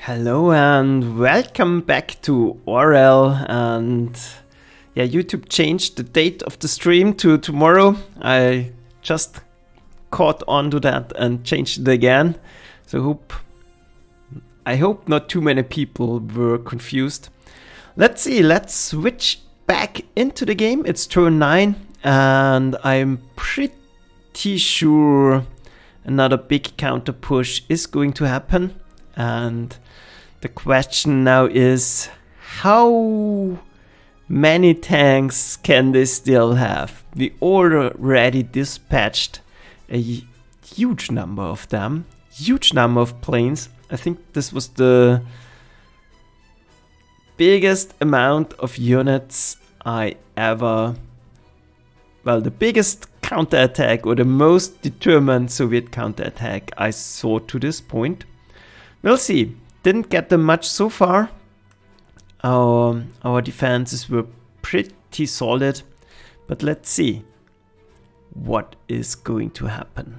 Hello and welcome back to Orel. And yeah, YouTube changed the date of the stream to tomorrow. I just caught on to that and changed it again. So I hope not too many people were confused. Let's see, let's switch back into the game. It's turn 9 and I'm pretty sure another big counter push is going to happen. And the question now is, how many tanks can they still have? We already dispatched a huge number of them, huge number of planes. I think this was the biggest amount of units I ever, well, the biggest counterattack or the most determined Soviet counterattack I saw to this point. We'll see. Didn't get them much so far. Our defenses were pretty solid, but let's see what is going to happen.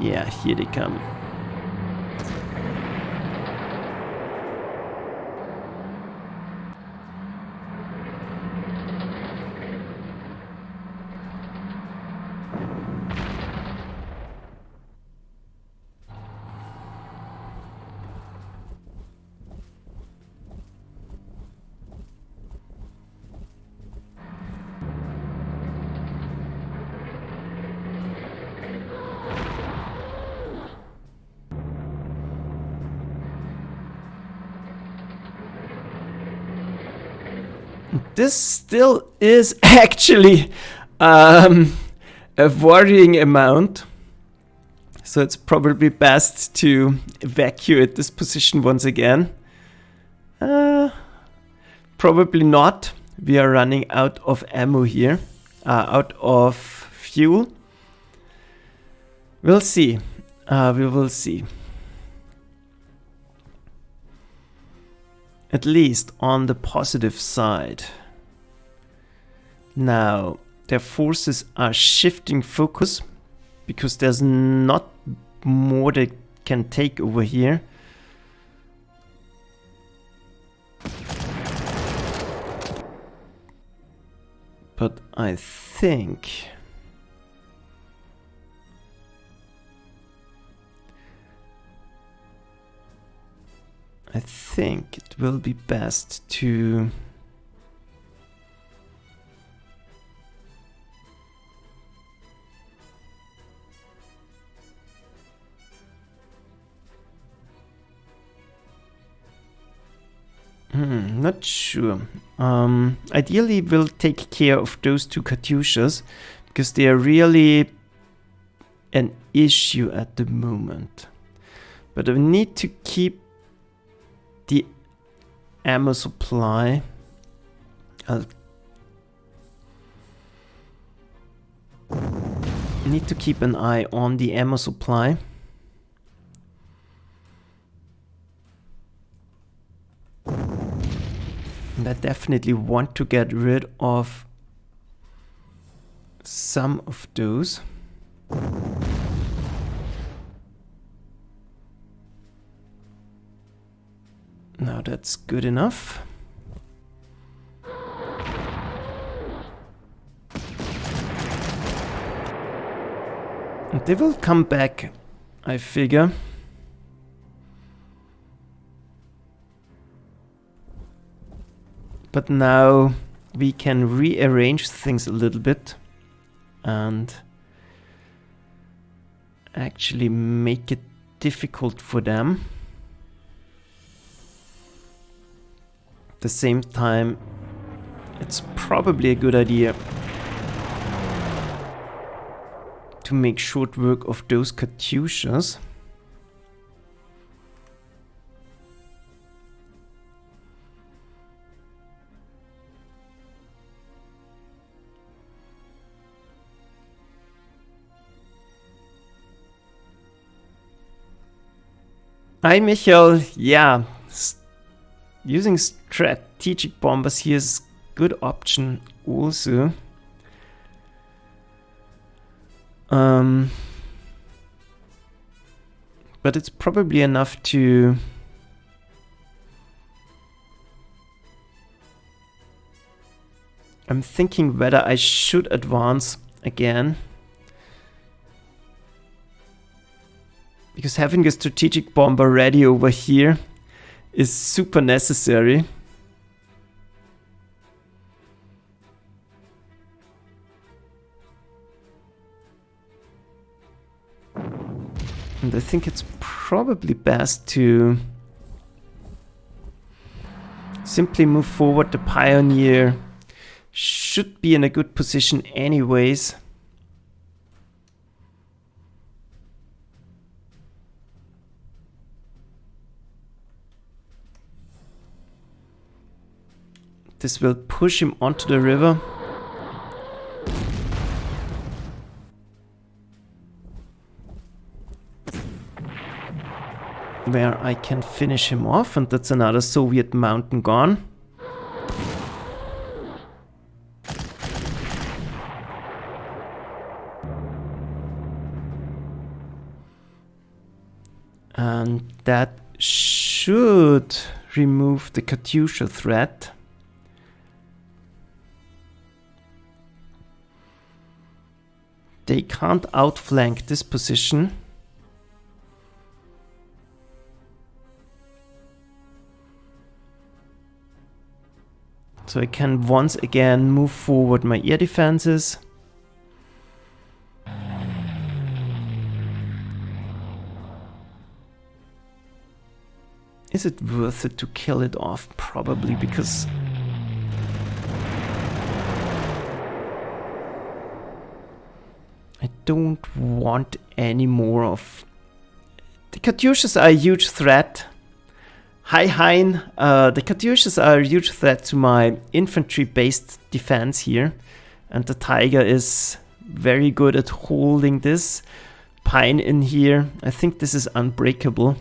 Yeah, here they come. This still is actually a worrying amount, so it's probably best to evacuate this position once again. Probably not. We are running out of ammo here, out of fuel. We'll see. We will see. At least on the positive side. Now, their forces are shifting focus because there's not more they can take over here. But I think it will be best to not sure. Ideally we'll take care of those two Katyushas because they are really an issue at the moment. But I need to keep the ammo supply. I need to keep an eye on the ammo supply. And I definitely want to get rid of some of those. Now that's good enough. And they will come back, I figure. But now we can rearrange things a little bit and actually make it difficult for them. At the same time, it's probably a good idea to make short work of those Katyushas. Hi Michael, yeah, using strategic bombers here is a good option also. But it's probably enough to... I'm thinking whether I should advance again. Because having a strategic bomber ready over here is super necessary. And I think it's probably best to simply move forward. The Pioneer should be in a good position anyways. This will push him onto the river. Where I can finish him off, and that's another Soviet mountain gone. And that should remove the Katyusha threat. They can't outflank this position. So I can once again move forward my air defenses. Is it worth it to kill it off? Probably, because I don't want any more of... The Katyushas are a huge threat. Hi Hein, the Katyushas are a huge threat to my infantry-based defense here. And the Tiger is very good at holding this Pine in here. I think this is unbreakable.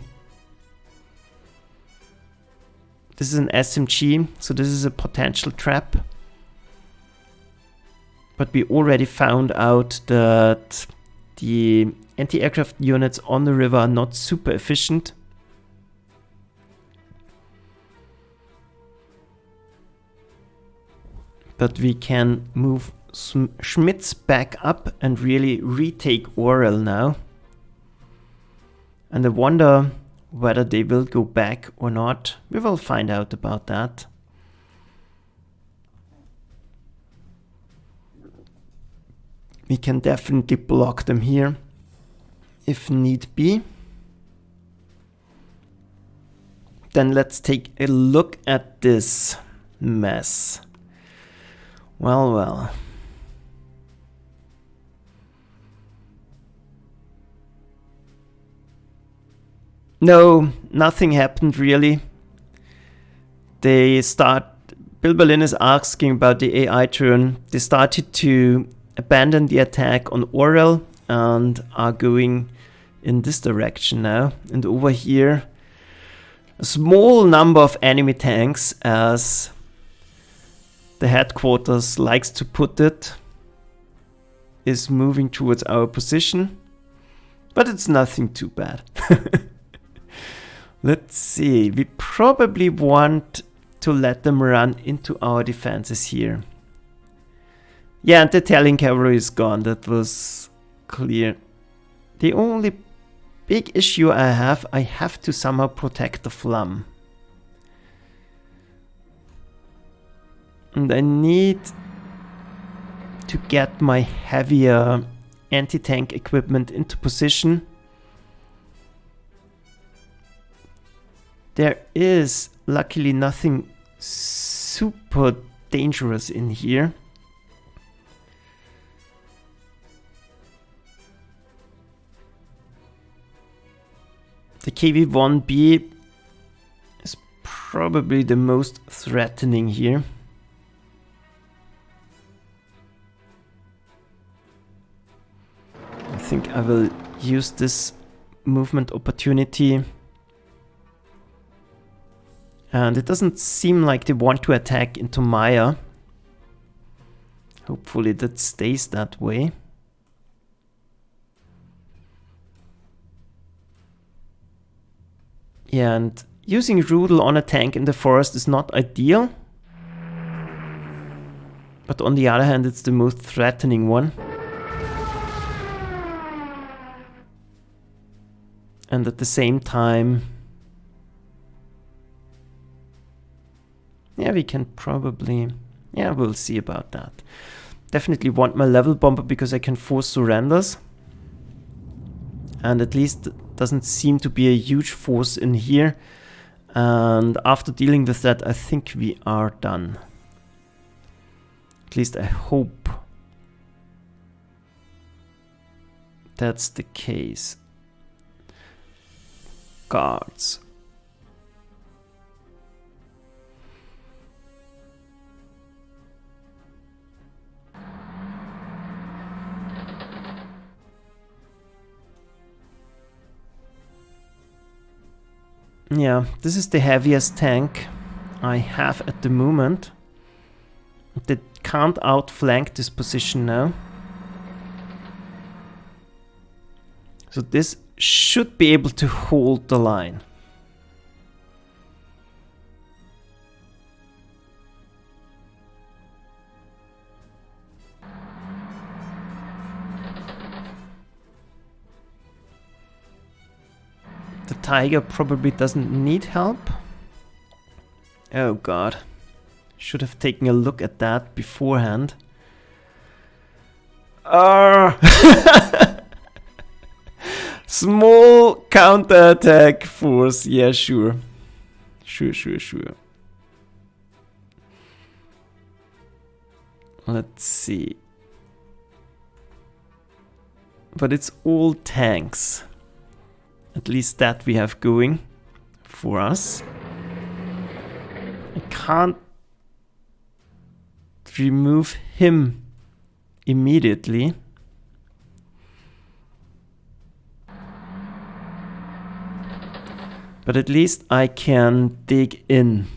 This is an SMG, so this is a potential trap. But we already found out that the anti-aircraft units on the river are not super efficient. But we can move Schmitz back up and really retake Orel now. And I wonder whether they will go back or not. We will find out about that. We can definitely block them here if need be. Then let's take a look at this mess. Well, well. No, nothing happened really. Bill Berlin is asking about the AI turn. They started to abandon the attack on Orel and are going in this direction now. And over here, a small number of enemy tanks, as the headquarters likes to put it, is moving towards our position. But it's nothing too bad. Let's see, we probably want to let them run into our defenses here. Yeah, and the Italian cavalry is gone, that was clear. The only big issue I have to somehow protect the Flam. And I need to get my heavier anti-tank equipment into position. There is luckily nothing super dangerous in here. The KV-1B is probably the most threatening here. I think I will use this movement opportunity. And it doesn't seem like they want to attack into Maya. Hopefully that stays that way. Yeah, and using Rudel on a tank in the forest is not ideal. But on the other hand, it's the most threatening one. And at the same time, yeah, we can probably, yeah, we'll see about that. Definitely want my level bomber because I can force surrenders. And at least doesn't seem to be a huge force in here. And after dealing with that, I think we are done. At least I hope that's the case. Guards. Yeah, this is the heaviest tank I have at the moment. They can't outflank this position now. So this should be able to hold the line. The Tiger probably doesn't need help. Oh god. Should have taken a look at that beforehand. Small counterattack force. Yeah, sure. Sure. Let's see. But it's all tanks. At least that we have going for us. I can't remove him immediately. But at least I can dig in.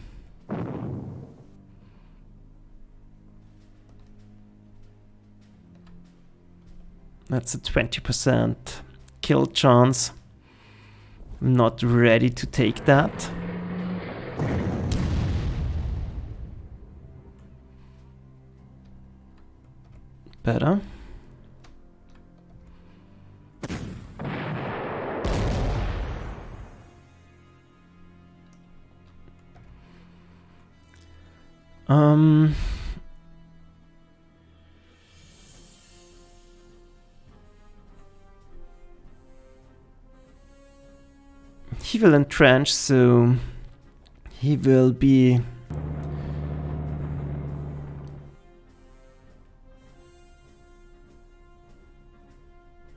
That's a 20% kill chance. I'm not ready to take that. Better. He will entrench, so he will be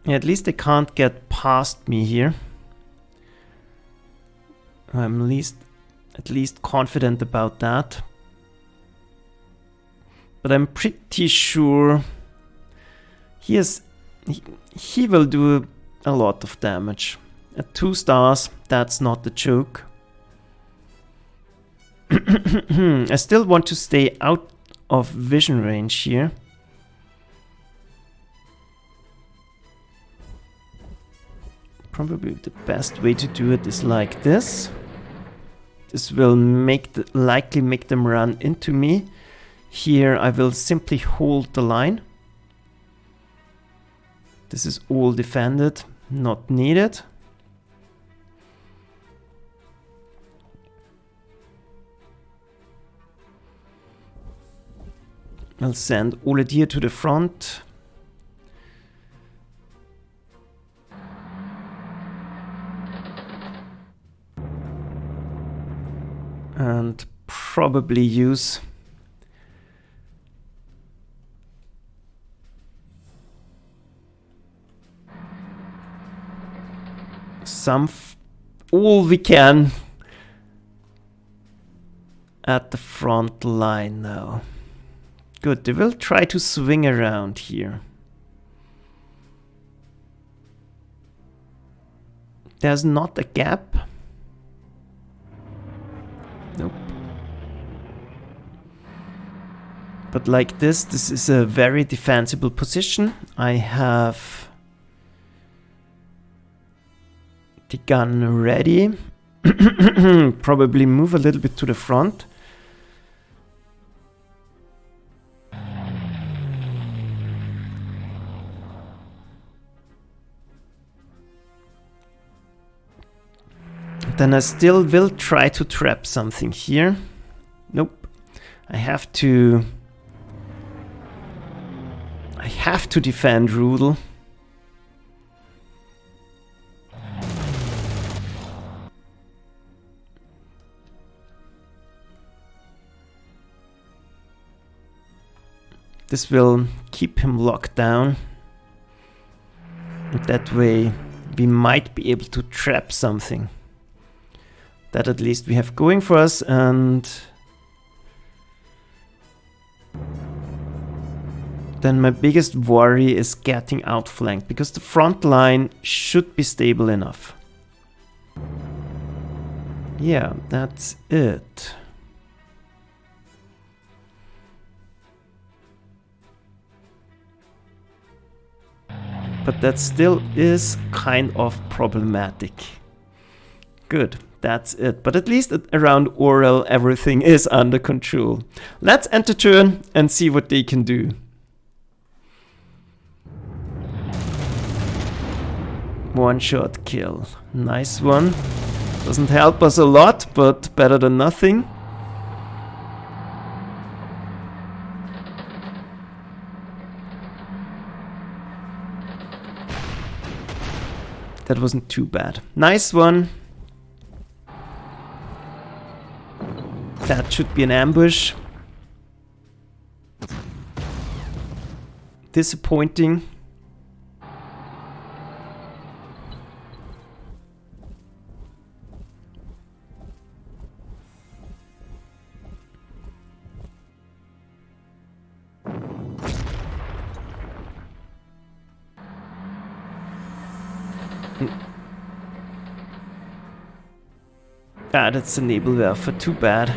at least they can't get past me here. I'm at least confident about that. But I'm pretty sure he will do a lot of damage. At 2 stars, that's not a joke. I still want to stay out of vision range here. Probably the best way to do it is like this. This will likely make them run into me. Here I will simply hold the line. This is all defended, not needed. I'll send Orel to the front. And probably use all we can at the front line now. Good, they will try to swing around here. There's not a gap. Nope. But like this is a very defensible position. I have the gun ready. Probably move a little bit to the front. Then I still will try to trap something here. Nope. I have to defend Rudel. This will keep him locked down. And that way we might be able to trap something. That at least we have going for us, and then my biggest worry is getting outflanked, because the front line should be stable enough. Yeah, that's it. But that still is kind of problematic. Good. That's it. But at least around Orel, everything is under control. Let's enter turn and see what they can do. One shot kill. Nice one. Doesn't help us a lot, but better than nothing. That wasn't too bad. Nice one. That should be an ambush. Disappointing. Ah, that's a Nebelwerfer, too bad.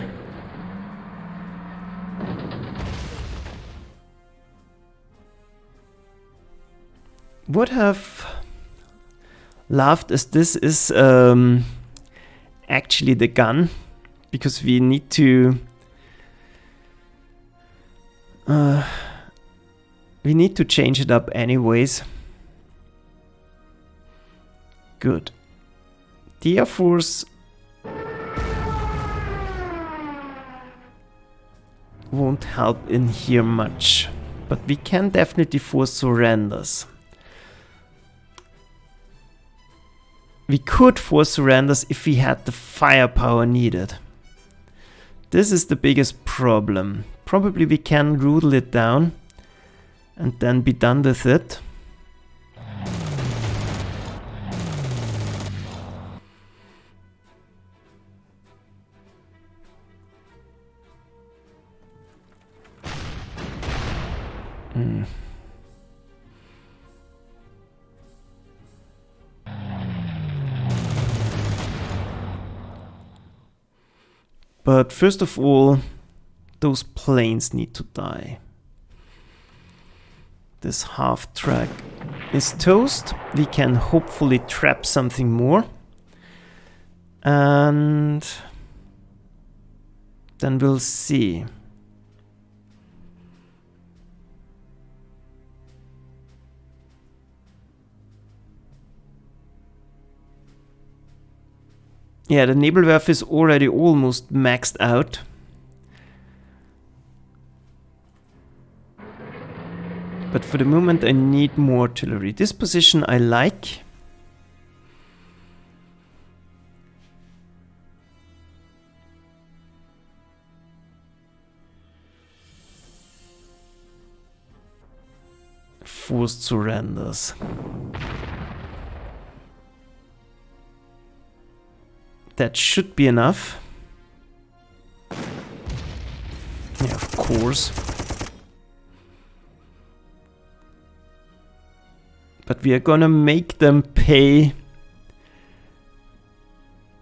Would have loved as this is actually the gun, because we need to change it up anyways. Good. The Air Force won't help in here much, but we can definitely force surrenders. We could force surrenders if we had the firepower needed. This is the biggest problem. Probably we can rule it down and then be done with it. But first of all, those planes need to die. This half track is toast. We can hopefully trap something more. And then we'll see. Yeah, the Nebelwerfer is already almost maxed out. But for the moment I need more artillery. This position I like. Forced surrenders. That should be enough. Yeah, of course. But we are gonna make them pay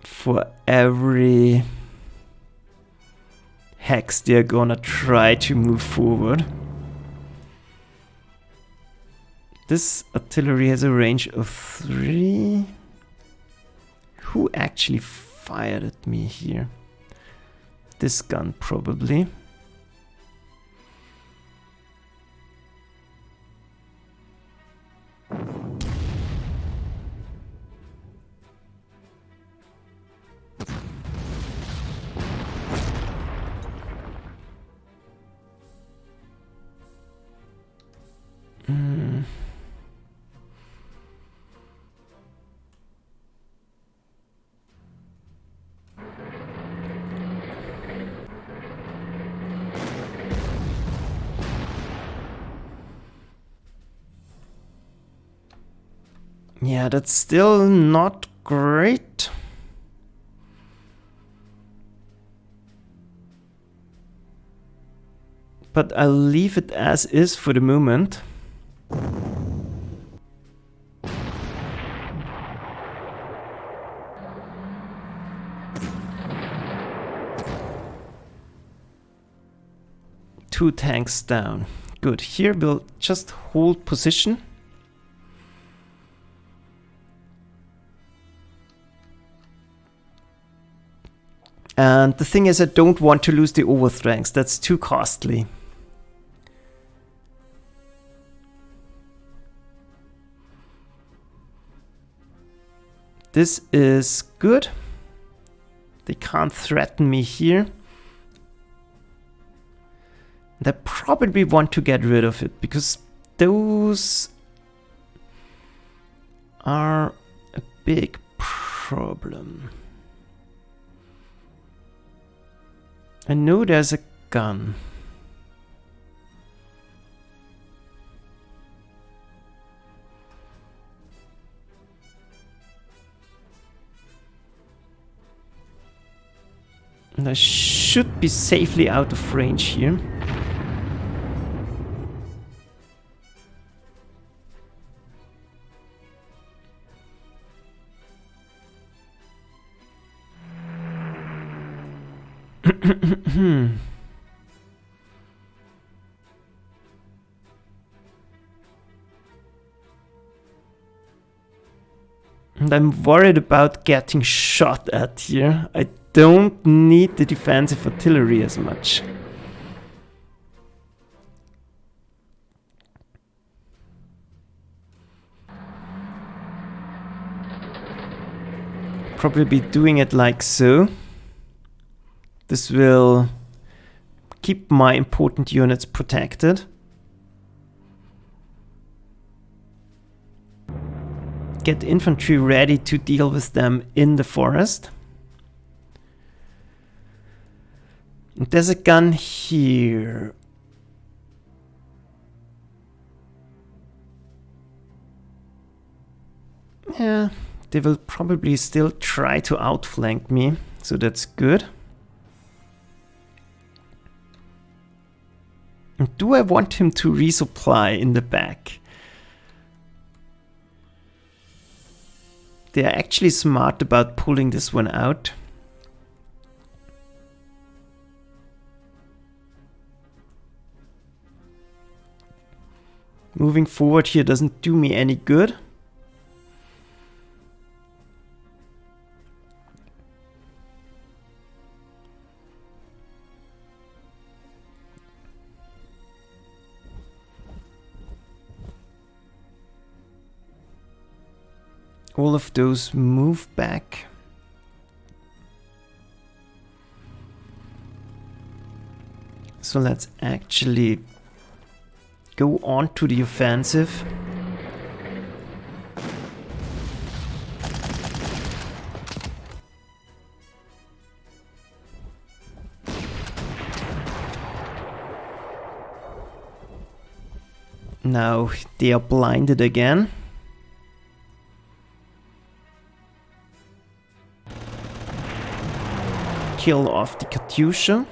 for every hex they're gonna try to move forward. This artillery has a range of 3. Who actually fired at me here? This gun probably. Yeah, that's still not great. But I'll leave it as is for the moment. Two tanks down. Good. Here we'll just hold position. And the thing is, I don't want to lose the overstrengths. That's too costly. This is good. They can't threaten me here. And I probably want to get rid of it, because those are a big problem. I know there's a gun. And I should be safely out of range here. And I'm worried about getting shot at here. I don't need the defensive artillery as much. Probably be doing it like so. This will keep my important units protected. Get infantry ready to deal with them in the forest. And there's a gun here. Yeah, they will probably still try to outflank me, so that's good. And do I want him to resupply in the back? They are actually smart about pulling this one out. Moving forward here doesn't do me any good. All of those move back. So let's actually go on to the offensive. Now they are blinded again. Kill off the Katyusha.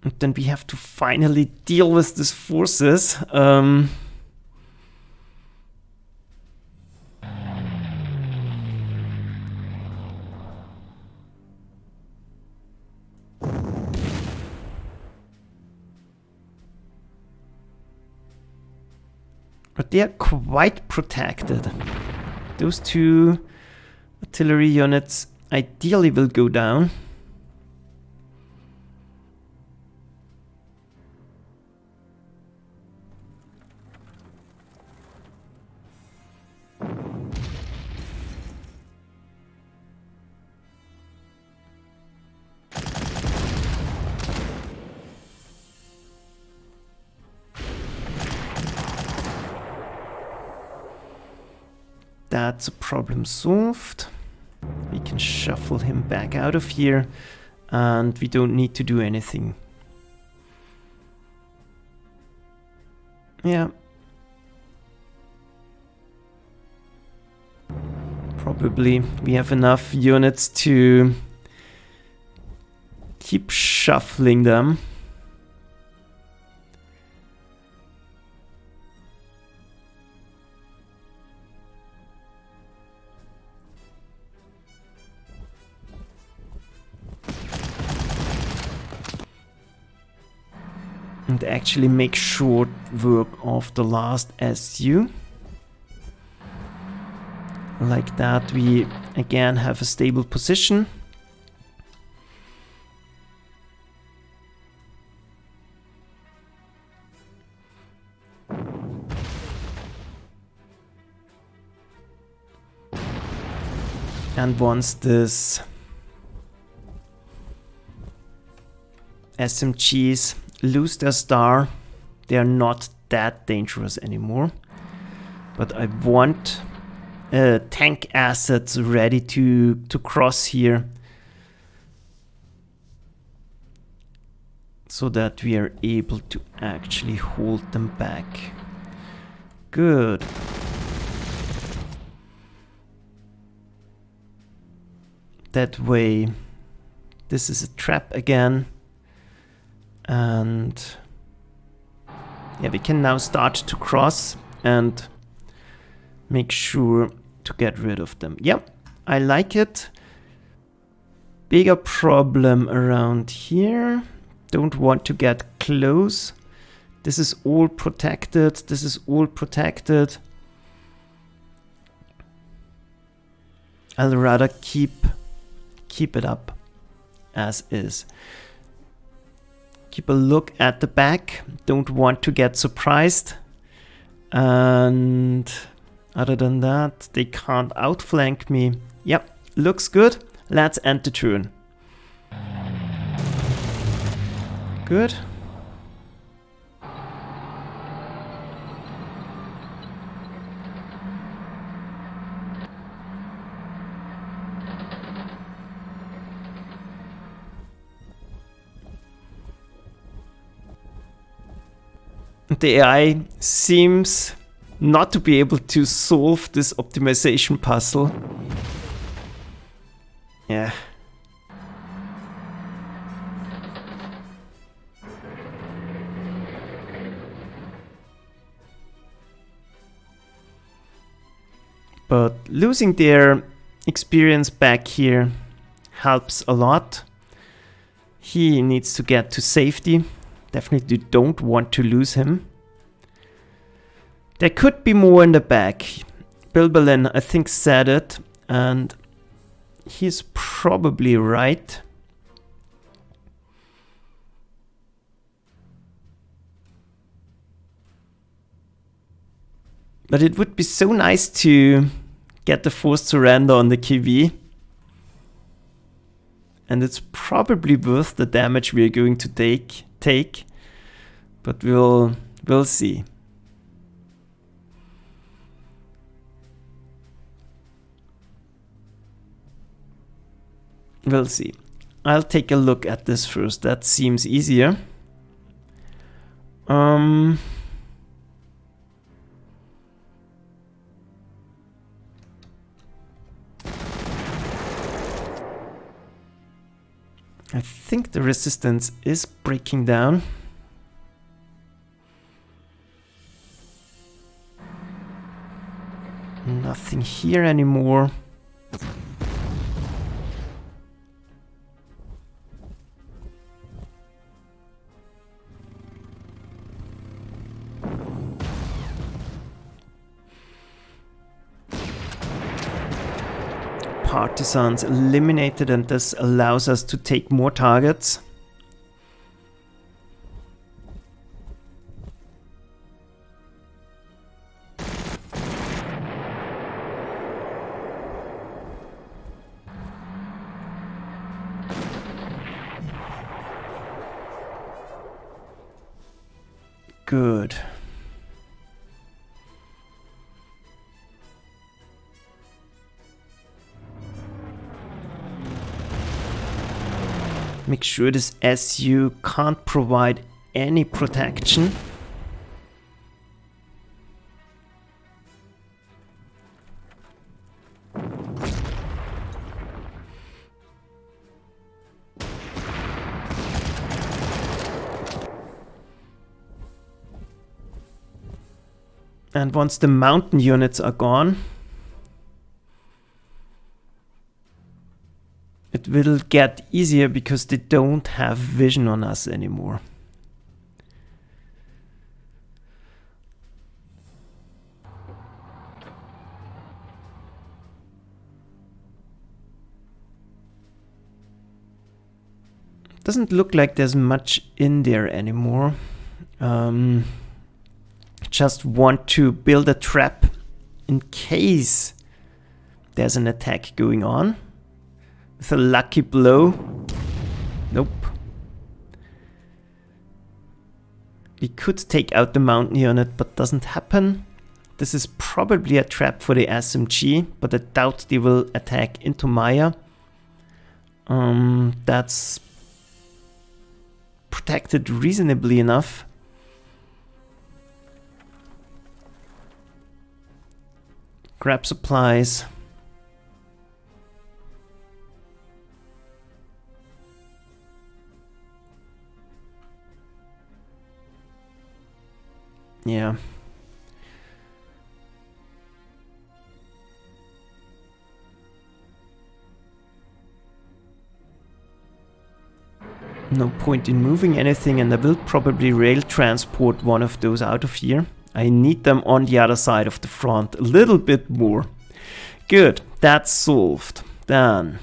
And then we have to finally deal with these forces. But they are quite protected. Those 2 artillery units ideally will go down. That's a problem solved. We can shuffle him back out of here, and we don't need to do anything. Yeah. Probably we have enough units to keep shuffling them. And actually make short work of the last SU. Like that, we again have a stable position. And once this SMGs lose their star, they are not that dangerous anymore. But I want tank assets ready to cross here, so that we are able to actually hold them back. Good. That way, this is a trap again. And yeah, we can now start to cross and make sure to get rid of them. Yep, I like it. Bigger problem around here. Don't want to get close. This is all protected. This is all protected. I'll rather keep it up as is. Keep a look at the back. Don't want to get surprised. And other than that, they can't outflank me. Yep, looks good. Let's end the turn. Good. The AI seems not to be able to solve this optimization puzzle. Yeah. But losing their experience back here helps a lot. He needs to get to safety. Definitely don't want to lose him. There could be more in the back. Bilberlin, I think, said it, and he's probably right. But it would be so nice to get the forced surrender on the KV. And it's probably worth the damage we're going to take. But we'll see. We'll see. I'll take a look at this first. That seems easier. I think the resistance is breaking down. Nothing here anymore. partisans eliminated, and this allows us to take more targets. Good. Make sure this SU can't provide any protection. And once the mountain units are gone, it will get easier because they don't have vision on us anymore. Doesn't look like there's much in there anymore. Just want to build a trap in case there's an attack going on. With a lucky blow. Nope. We could take out the mountain unit, but doesn't happen. This is probably a trap for the SMG, but I doubt they will attack into Maya. That's protected reasonably enough. Grab supplies. Yeah. No point in moving anything, and I will probably rail transport one of those out of here. I need them on the other side of the front a little bit more. Good, that's solved. Then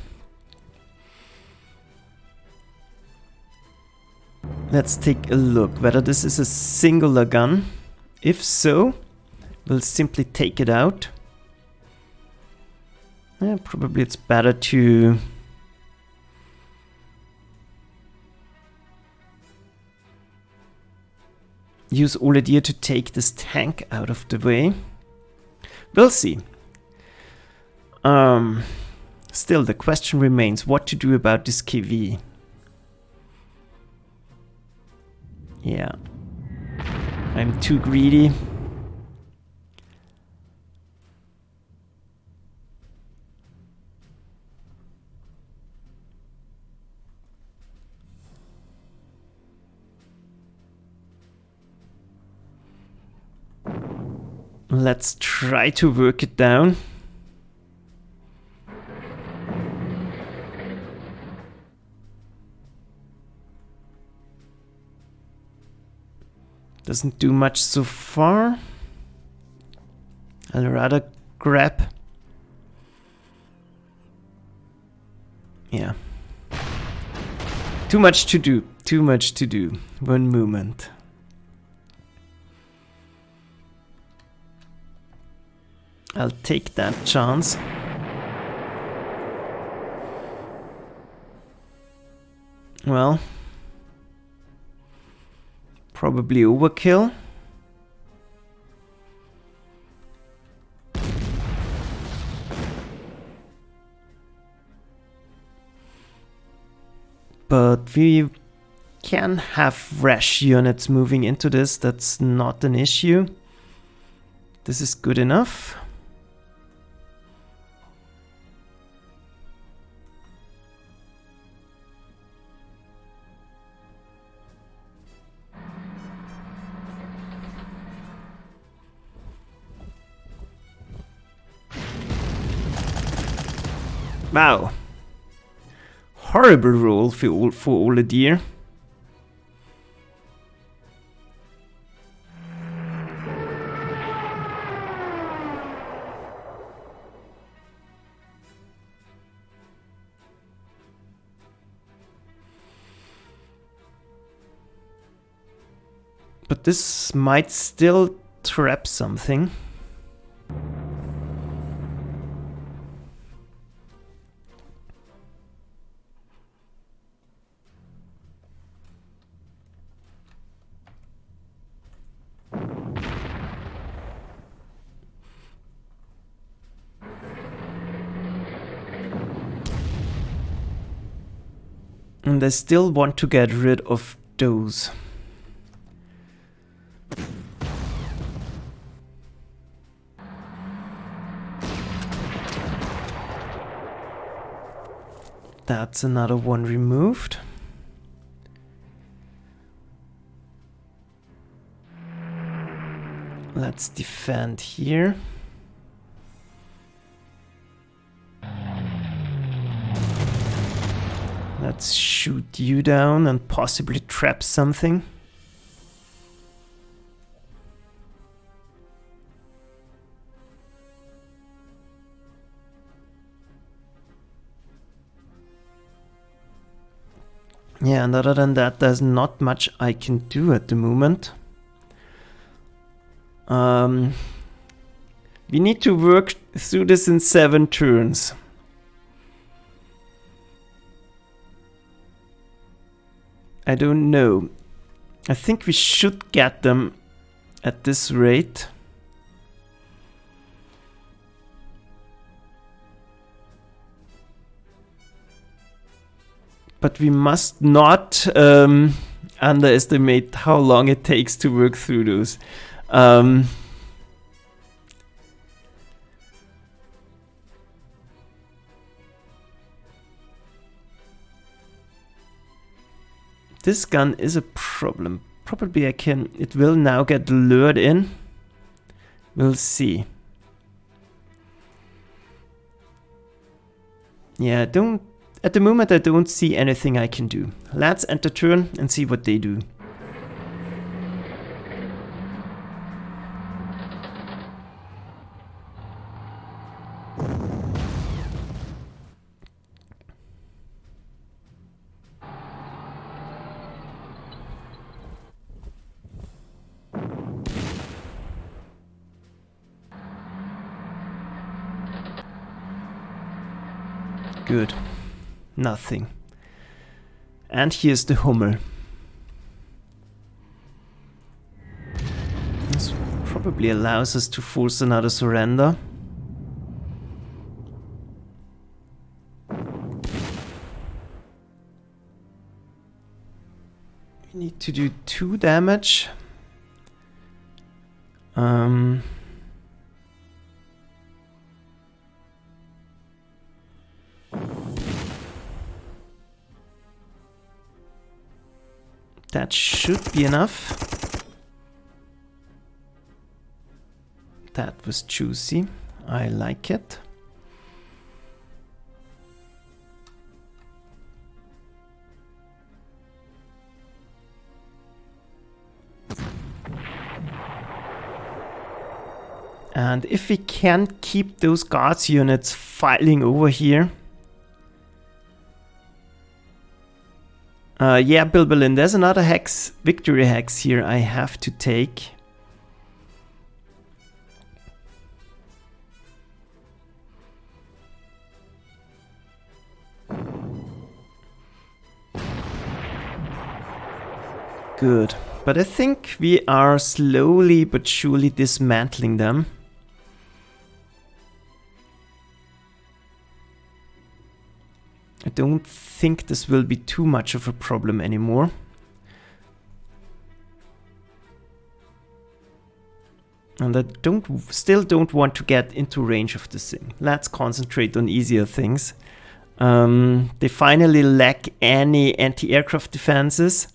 let's take a look whether this is a singular gun. If so, we'll simply take it out. Probably it's better to use Orel to take this tank out of the way. We'll see. Still, the question remains what to do about this KV. Yeah. I'm too greedy. Let's try to work it down. Doesn't do much so far. I'll rather grab. Yeah. Too much to do. Too much to do. One moment. I'll take that chance. Well, probably overkill. But we can have rash units moving into this, that's not an issue. This is good enough. Wow. Horrible roll for Orel. But this might still trap something. And I still want to get rid of those. That's another one removed. Let's defend here. Let's shoot you down and possibly trap something. Yeah, and other than that, there's not much I can do at the moment. We need to work through this in 7 turns. I don't know. I think we should get them at this rate. But we must not underestimate how long it takes to work through those. This gun is a problem. Probably it will now get lured in. We'll see. Yeah, at the moment I don't see anything I can do. Let's enter turn and see what they do. Good. Nothing. And here's the Hummel. This probably allows us to force another surrender. We need to do 2 damage. That should be enough. That was juicy. I like it. And if we can't keep those guards units filing over here. Yeah, Bilbilin, there's another hex, victory hex here I have to take. Good, but I think we are slowly but surely dismantling them. I don't think this will be too much of a problem anymore. And I still don't want to get into range of this thing. Let's concentrate on easier things. They finally lack any anti-aircraft defenses.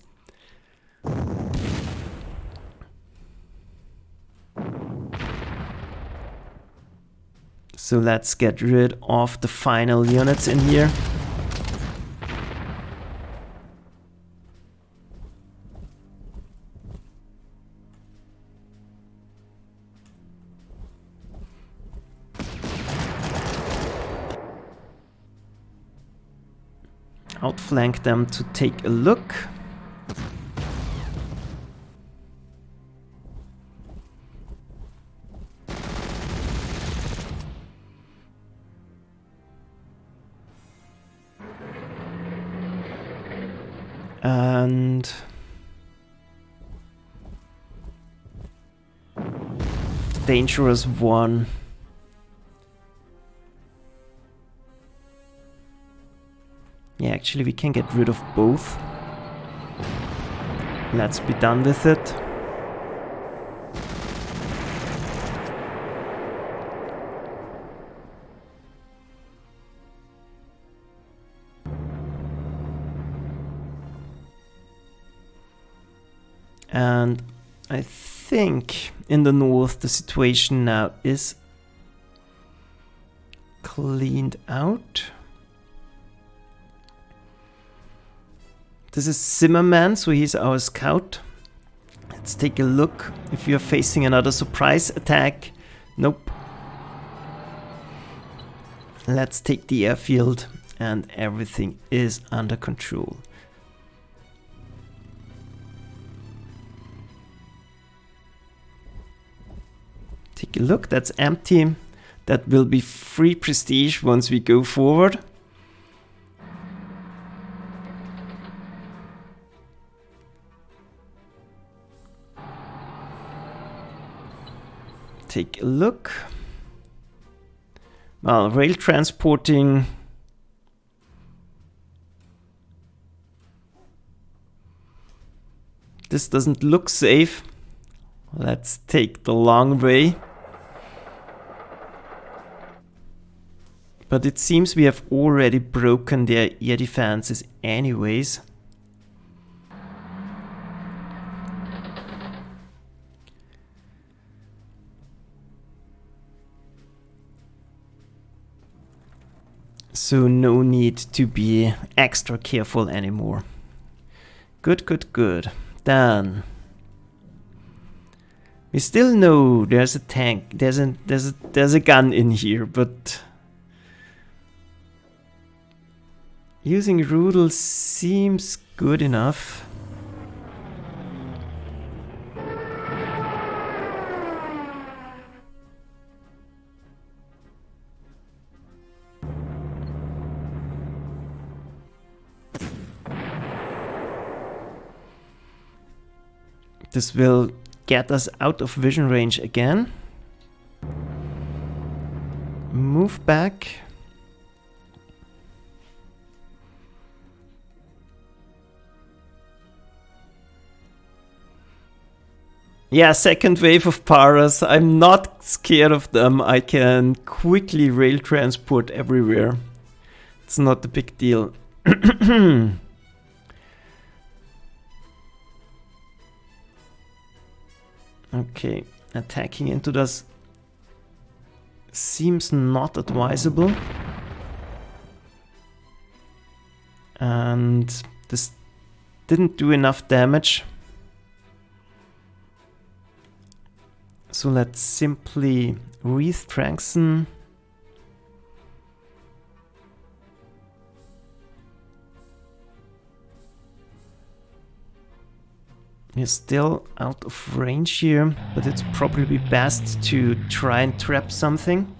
So let's get rid of the final units in here. Outflank them to take a look. And dangerous one. Yeah, actually we can get rid of both. Let's be done with it. And I think in the north the situation now is cleaned out. This is Zimmerman, so he's our scout. Let's take a look if we are facing another surprise attack. Nope. Let's take the airfield and everything is under control. Take a look, that's empty. That will be free prestige once we go forward. Take a look. Well, rail transporting. This doesn't look safe. Let's take the long way. But it seems we have already broken their air defenses anyways. So no need to be extra careful anymore. Good, good, good. Then we still know there's a tank. There's a gun in here, but using Rudel seems good enough. This will get us out of vision range again. Move back. Yeah, second wave of Paras. I'm not scared of them. I can quickly rail transport everywhere. It's not a big deal. Okay, attacking into this seems not advisable. And this didn't do enough damage. So let's simply re-strengthen. We're still out of range here, but it's probably best to try and trap something.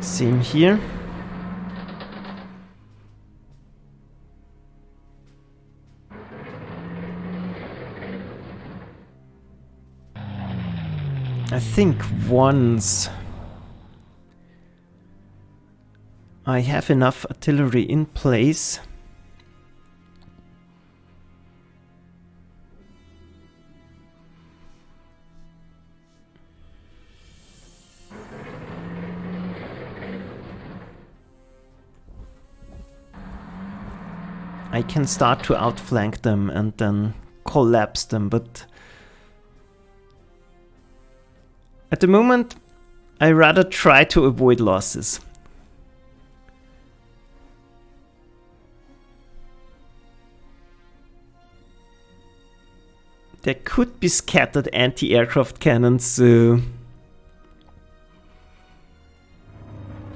Same here. I think once I have enough artillery in place, I can start to outflank them and then collapse them, but at the moment I rather try to avoid losses. There could be scattered anti-aircraft cannons, so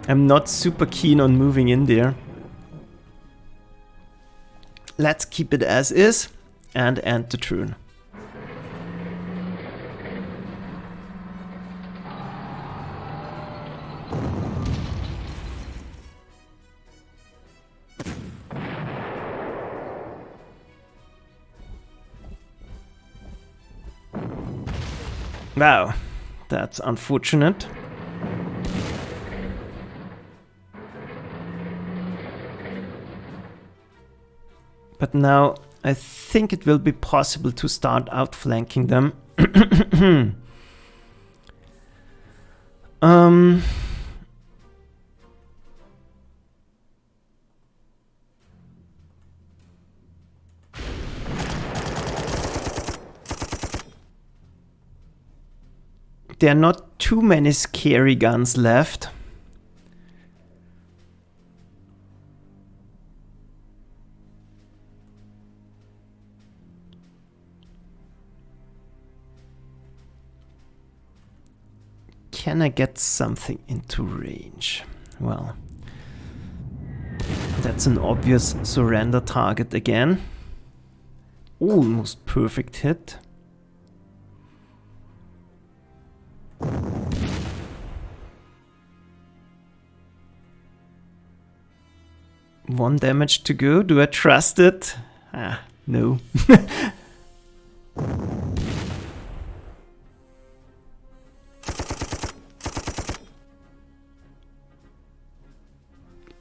I'm not super keen on moving in there. let's keep it as is and end the turn. Wow, that's unfortunate. But now I think it will be possible to start outflanking them. There are not too many scary guns left. Can I get something into range? Well, that's an obvious surrender target again. Almost perfect hit. One damage to go. Do I trust it? Ah, no.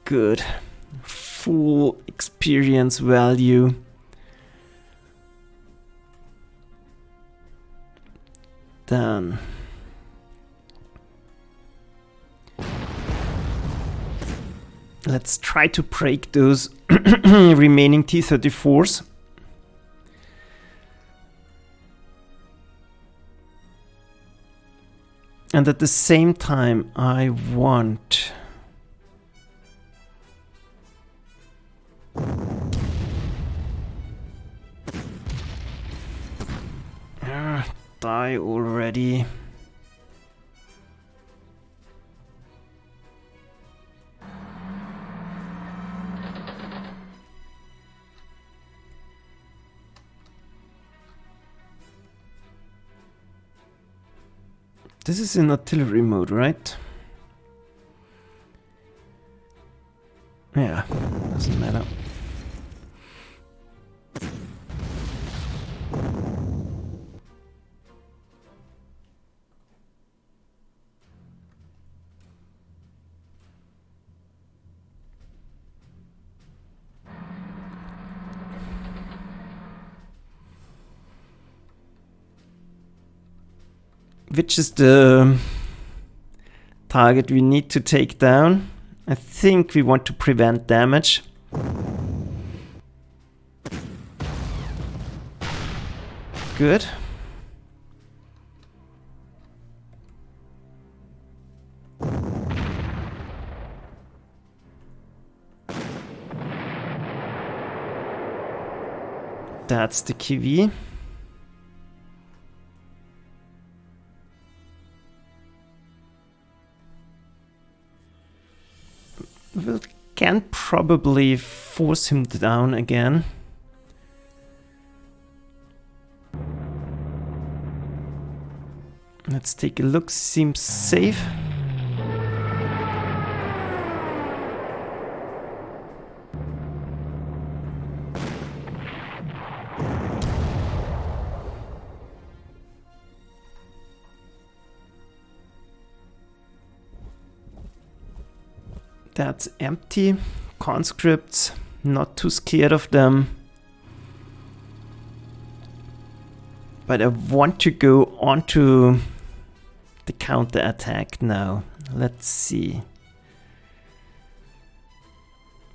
Good. Full experience value. Done. Let's try to break those remaining T-34s. And at the same time, I want die already. This is in artillery mode, right? Yeah, doesn't matter. Which is the target we need to take down? I think we want to prevent damage. Good. That's the KV. We can probably force him down again. Let's take a look. Seems safe. That's empty. Conscripts, not too scared of them. But I want to go onto the counter attack now. Let's see.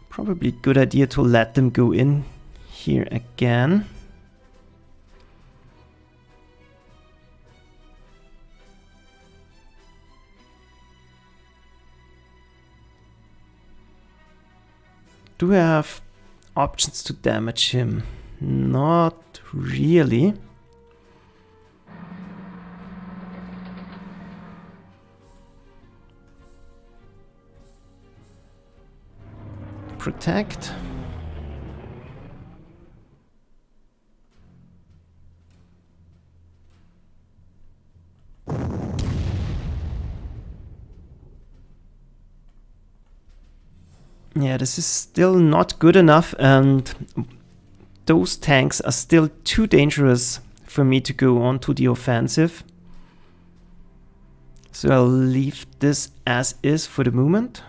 Probably a good idea to let them go in here again. Do I have options to damage him? Not really. Protect. Yeah, this is still not good enough, and those tanks are still too dangerous for me to go on to the offensive. So I'll leave this as is for the moment.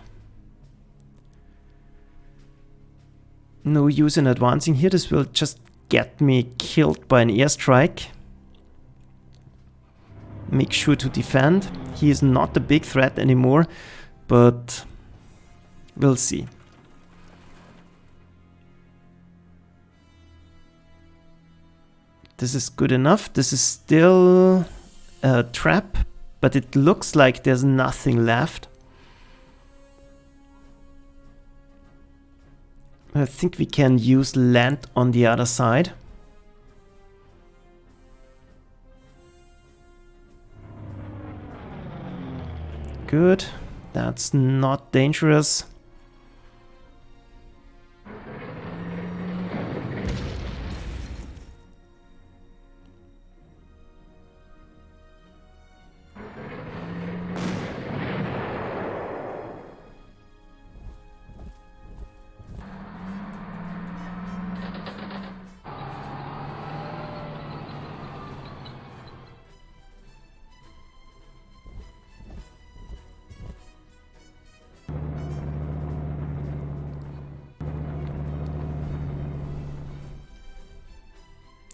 No use in advancing here, this will just get me killed by an airstrike. Make sure to defend. He is not a big threat anymore, but we'll see. This is good enough. This is still a trap, but it looks like there's nothing left. I think we can use land on the other side. Good. That's not dangerous.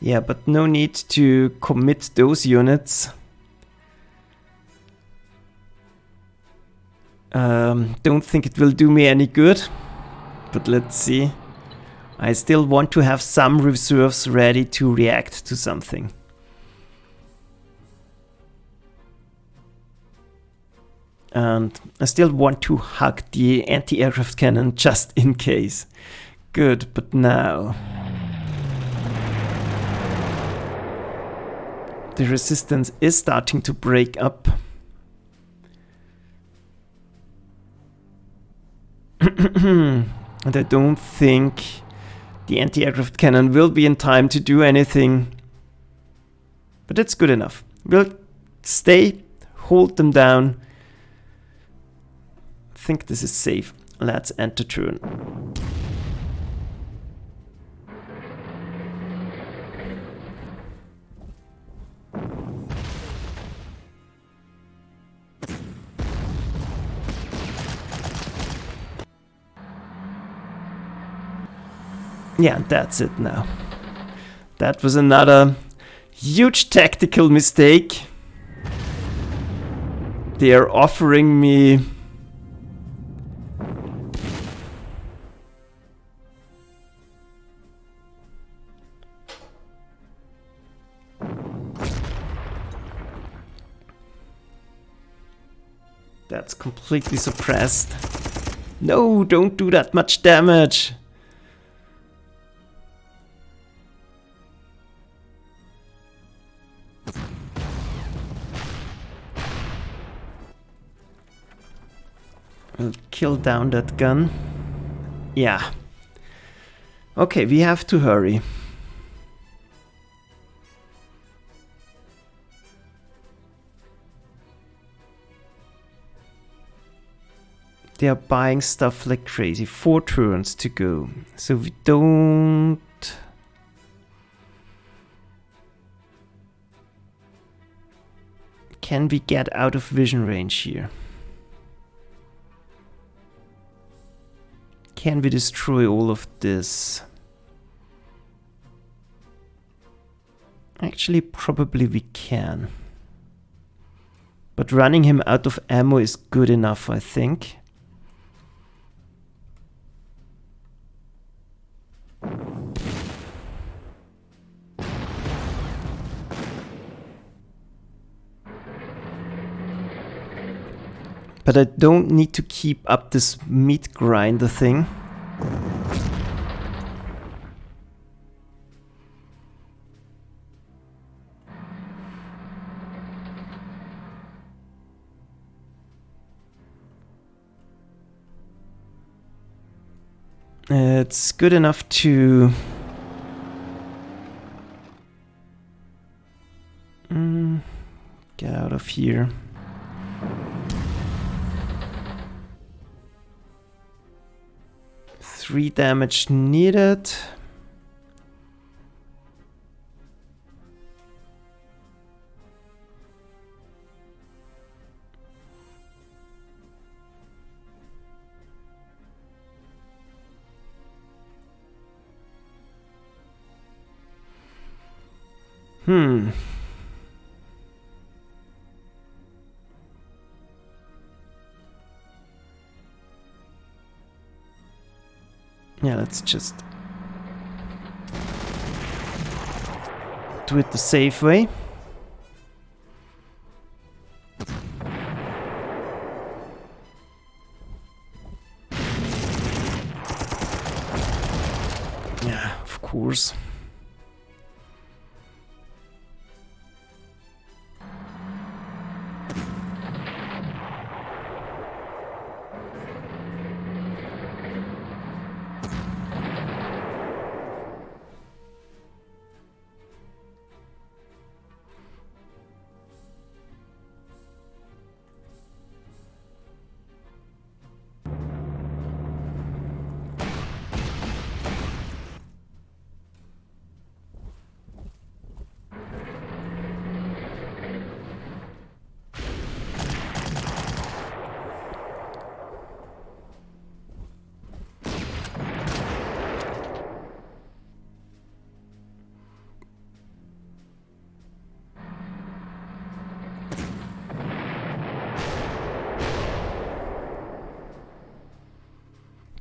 Yeah, but no need to commit those units. Don't think it will do me any good, but let's see. I still want to have some reserves ready to react to something. And I still want to hug the anti-aircraft cannon just in case. Good, but now the resistance is starting to break up. And I don't think the anti-aircraft cannon will be in time to do anything. But it's good enough. We'll stay, hold them down. I think this is safe. Let's end the turn. Yeah, that's it now. That was another huge tactical mistake. They are offering me that's completely suppressed. No, don't do that much damage. I'll kill down that gun. Yeah. Okay, we have to hurry. They are buying stuff like crazy. 4 turns to go. So we don't... Can we get out of vision range here? Can we destroy all of this? Actually, probably we can. But running him out of ammo is good enough, I think. But I don't need to keep up this meat grinder thing. It's good enough to... get out of here. 3 damage needed. Yeah, let's just do it the safe way. Yeah, of course.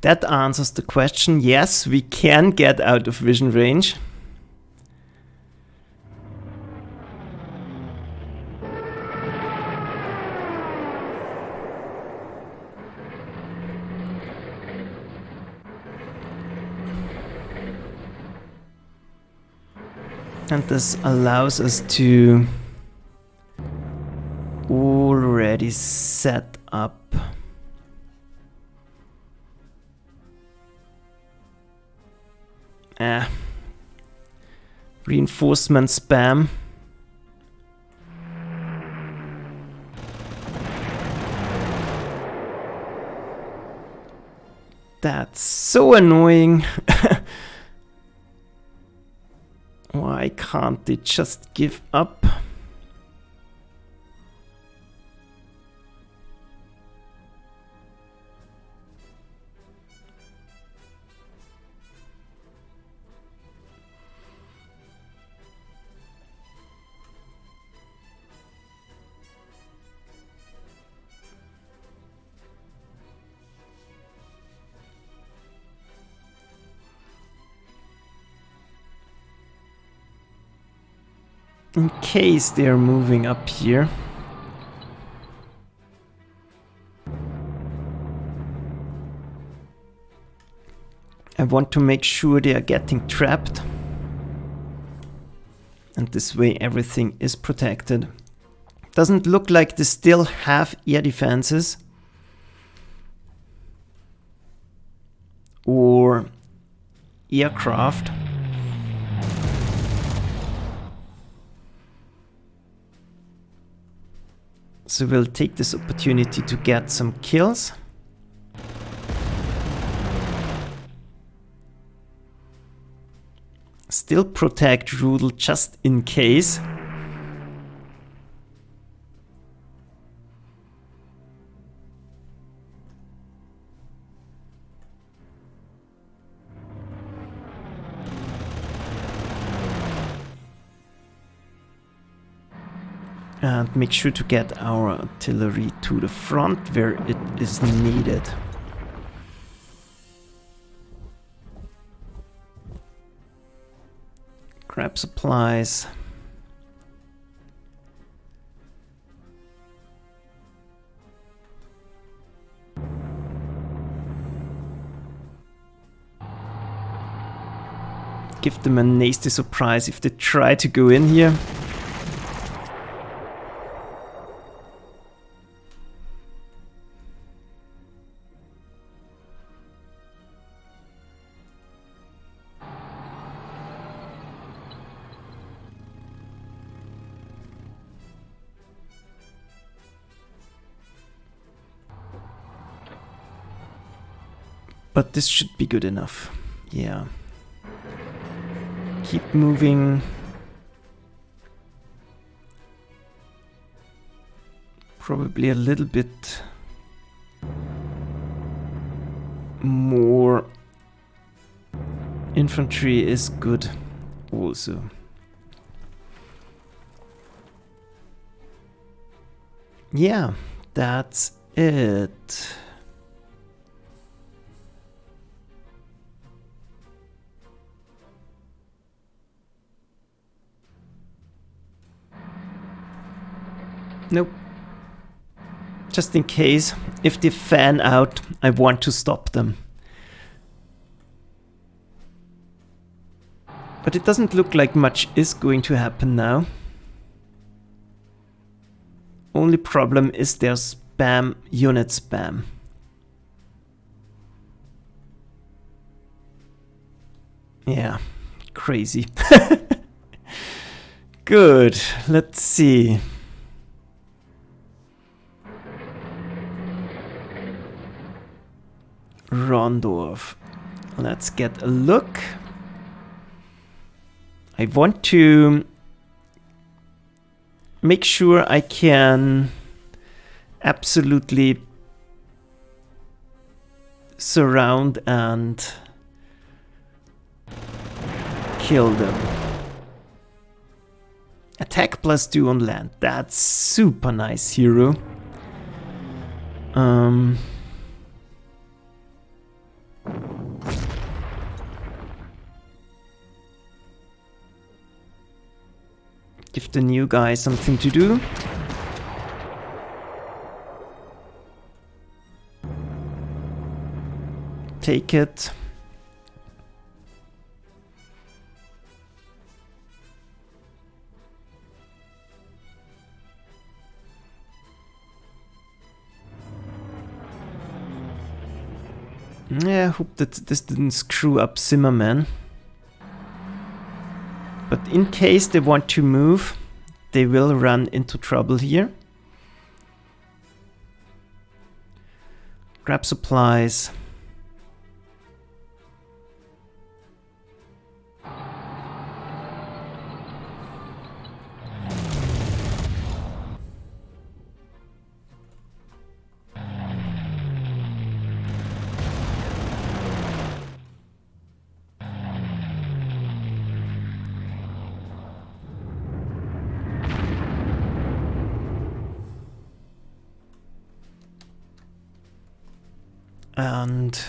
That answers the question. Yes, we can get out of vision range. And this allows us to already set up reinforcement spam. That's so annoying. Why can't they just give up? In case they're moving up here. I want to make sure they are getting trapped. And this way everything is protected. Doesn't look like they still have air defenses. Or aircraft. So we'll take this opportunity to get some kills. Still protect Rudel just in case. And make sure to get our artillery to the front where it is needed. Grab supplies. Give them a nasty surprise if they try to go in here. But this should be good enough. Yeah. Keep moving. Probably a little bit more infantry is good also. Yeah, that's it. Nope. Just in case, if they fan out, I want to stop them. But it doesn't look like much is going to happen now. Only problem is their spam, unit spam. Yeah, crazy. Good, let's see. Rondorf. Let's get a look. I want to make sure I can absolutely surround and kill them. Attack +2 on land. That's super nice, hero. Give the new guy something to do. Take it. Yeah, I hope that this didn't screw up Zimmerman. But in case they want to move, they will run into trouble here. Grab supplies. And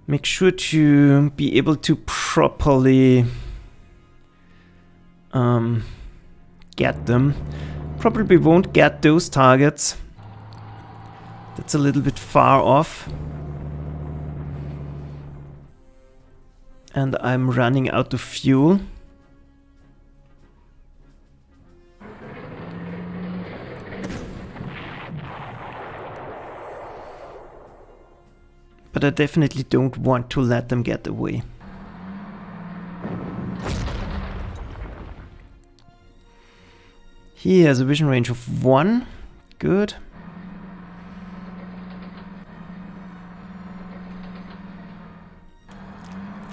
make sure to be able to properly get them. Probably won't get those targets. That's a little bit far off. And I'm running out of fuel. But I definitely don't want to let them get away. He has a vision range of 1. Good.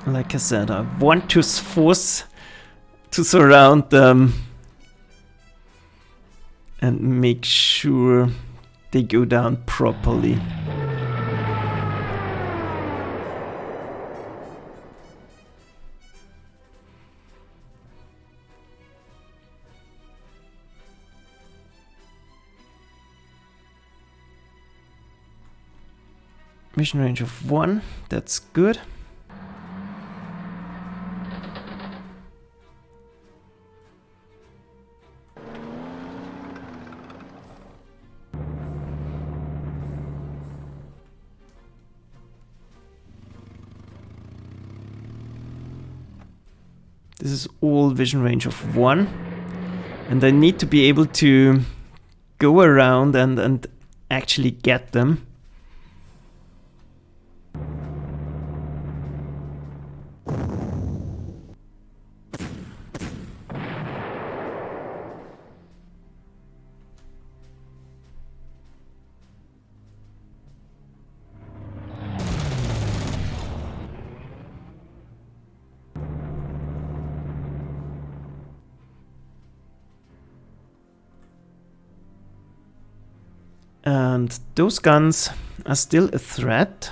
Like I said, I want to force to surround them and make sure they go down properly. Mission range of 1, that's good. This is all vision range of 1. And I need to be able to go around and actually get them. And those guns are still a threat.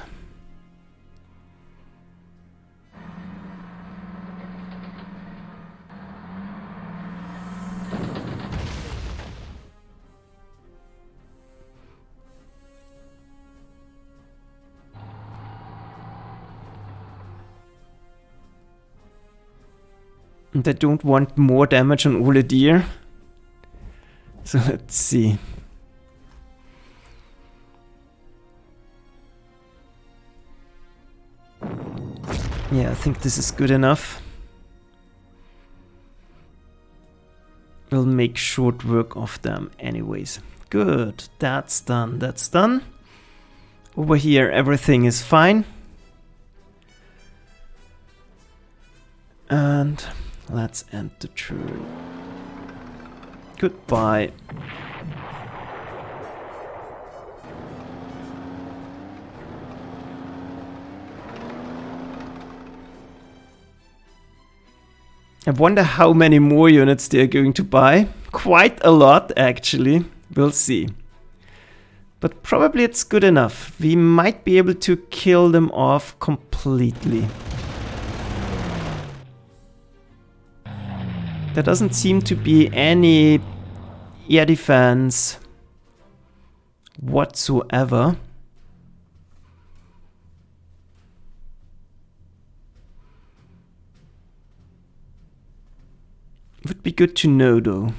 And I don't want more damage on Ole Deer. So let's see. Yeah, I think this is good enough. We'll make short work of them anyways. Good, that's done, that's done. Over here everything is fine. And let's end the turn. Goodbye. I wonder how many more units they're going to buy. Quite a lot, actually. We'll see. But probably it's good enough. We might be able to kill them off completely. There doesn't seem to be any air defense whatsoever. Would be good to know though.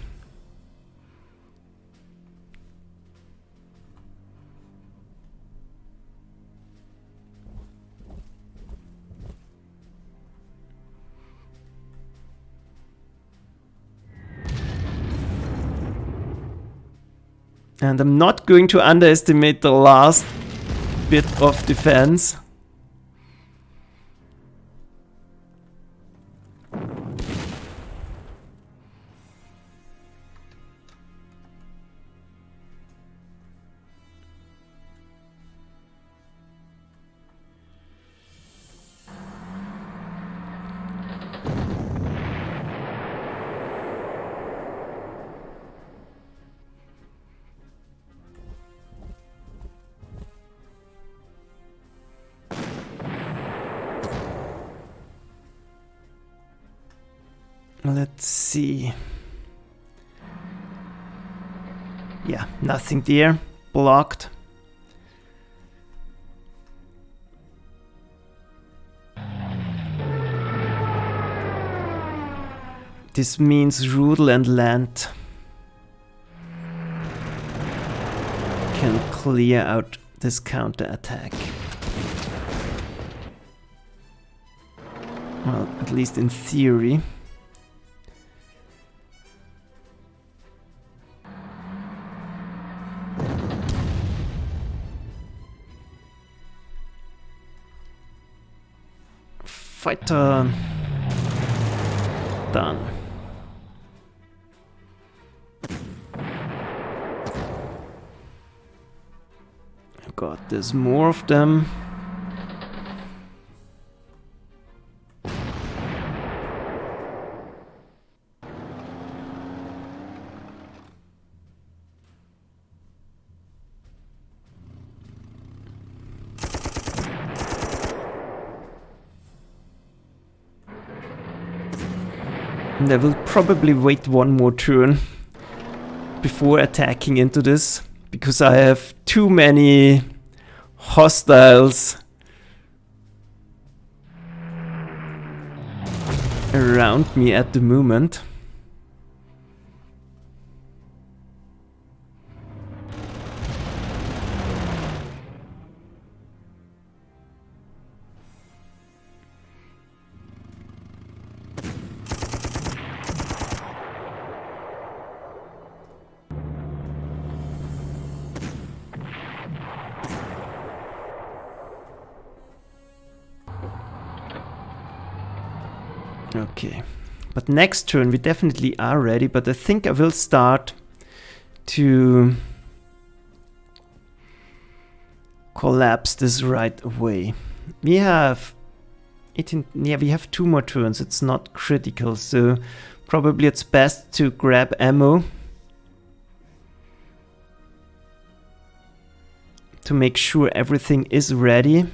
And I'm not going to underestimate the last bit of defense. Let's see. Yeah, nothing there. Blocked. This means Rudel and Land can clear out this counter-attack. Well, at least in theory. Fighter done. God, there's more of them. And I will probably wait one more turn before attacking into this, because I have too many hostiles around me at the moment. Okay. But next turn we definitely are ready, but I think I will start to collapse this right away. We have 18, yeah, we have 2 more turns. It's not critical, so probably it's best to grab ammo to make sure everything is ready.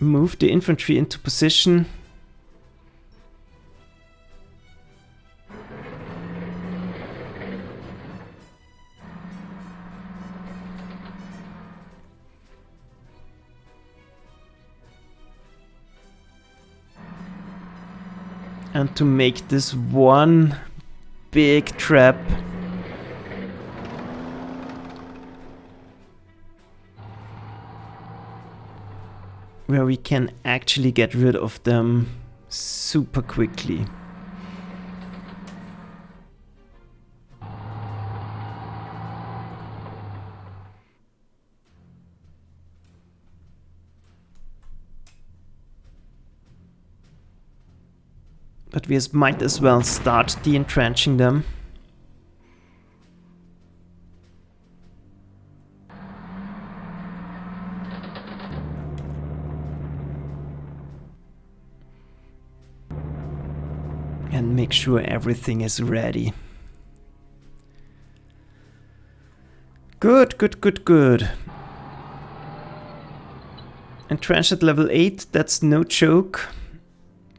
Move the infantry into position. And to make this one big trap. Where we can actually get rid of them super quickly. But we might as well start de-entrenching them. And make sure everything is ready. Good, good, good, good. Entrench at level 8, that's no joke.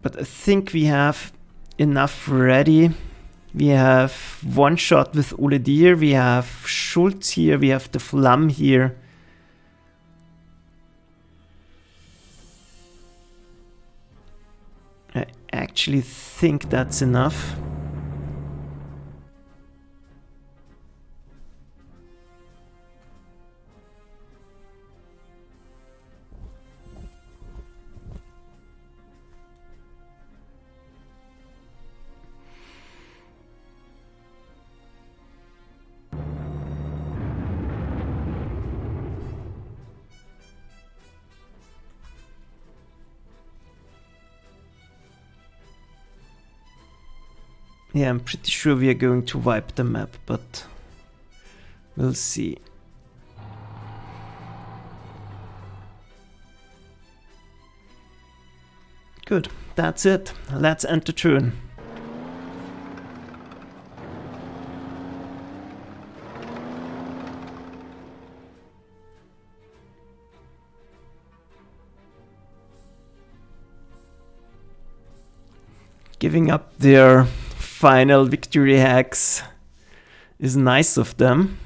But I think we have enough ready. We have one shot with Oledir, we have Schultz here, we have the Flam here. I actually think that's enough. Yeah, I'm pretty sure we are going to wipe the map, but we'll see. Good, that's it. Let's end the turn. Giving up their final victory hacks is nice of them.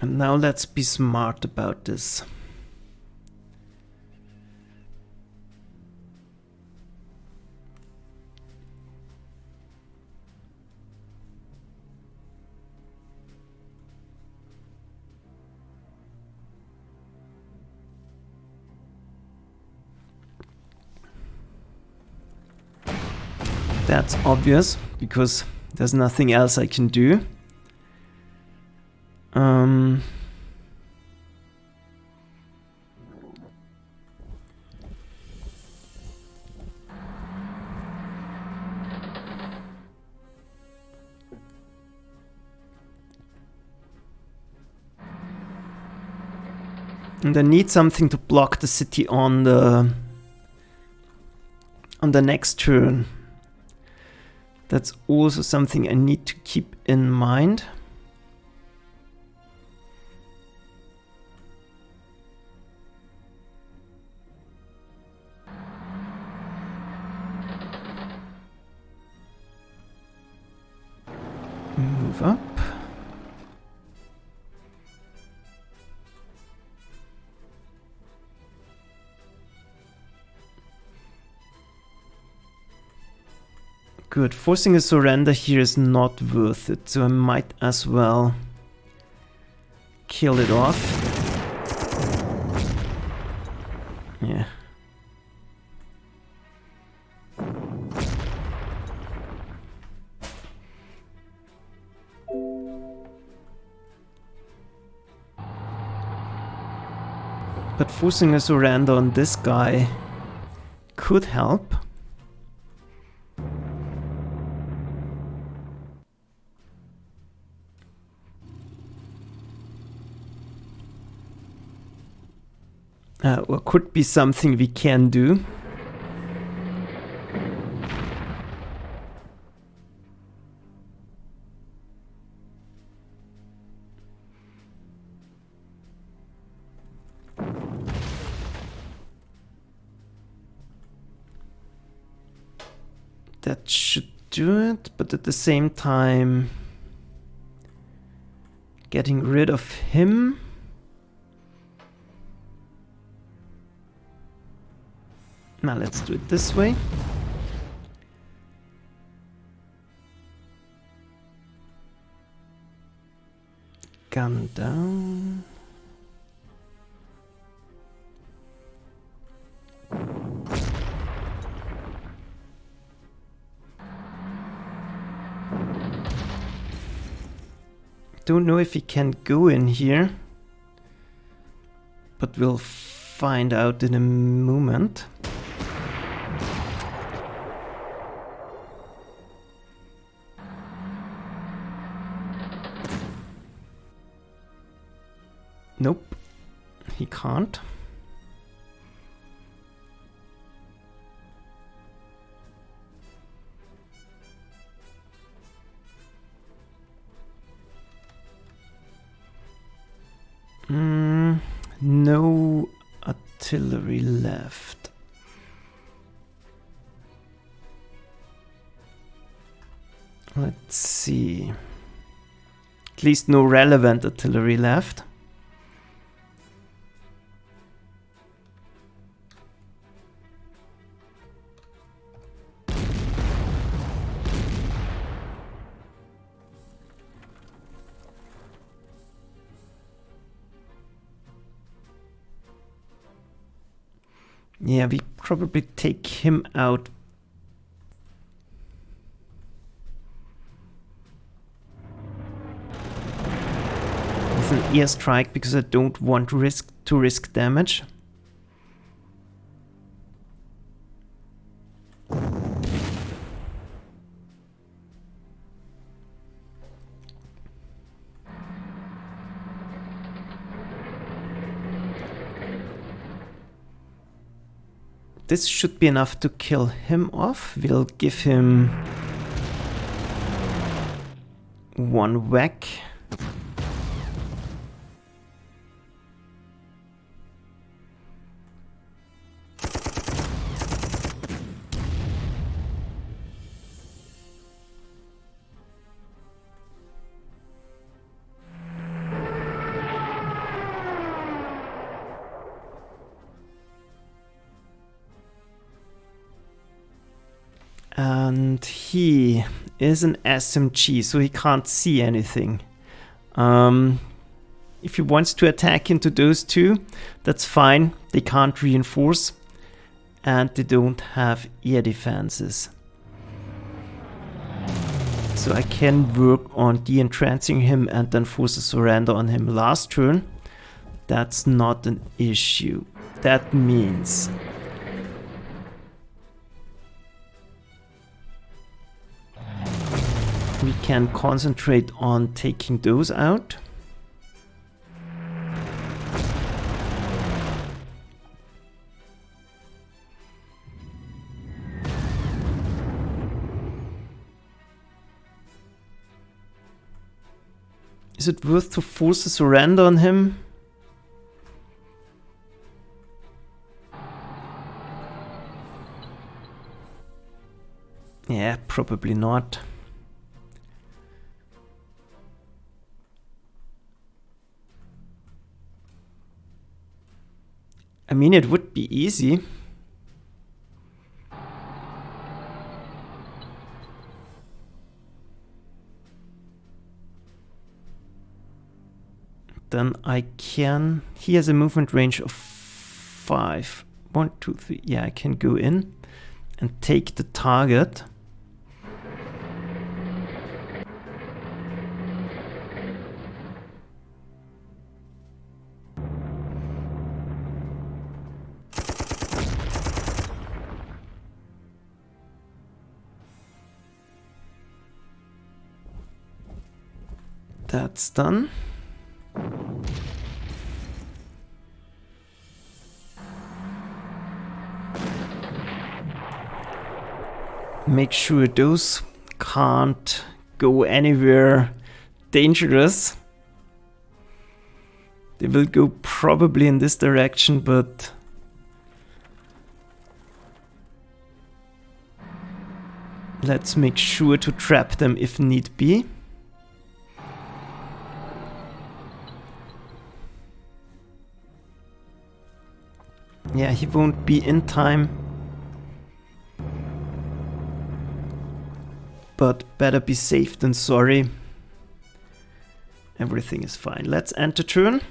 And now let's be smart about this. That's obvious, because there's nothing else I can do. And I need something to block the city on the next turn. That's also something I need to keep in mind. Move up. Good, forcing a surrender here is not worth it, so I might as well kill it off. Yeah. But forcing a surrender on this guy could help. Or could be something we can do. That should do it, but at the same time, getting rid of him. Now let's do it this way. Gun down. Don't know if he can go in here, but we'll find out in a moment. Nope, he can't. No artillery left. Let's see. At least no relevant artillery left. Yeah, we probably take him out. With an airstrike, because I don't want to risk damage. This should be enough to kill him off. We'll give him one whack. And he is an SMG, so he can't see anything. If he wants to attack into those two, that's fine. They can't reinforce, and they don't have air defenses. So I can work on de-entrancing him and then force a surrender on him last turn. That's not an issue. That means we can concentrate on taking those out. Is it worth to force a surrender on him? Yeah, probably not. I mean, it would be easy. Then I can... He has a movement range of 5. 1, 2, 3. Yeah, I can go in and take the target. That's done. Make sure those can't go anywhere dangerous. They will go probably in this direction, but let's make sure to trap them if need be. Yeah, he won't be in time. But better be safe than sorry. Everything is fine. Let's enter turn.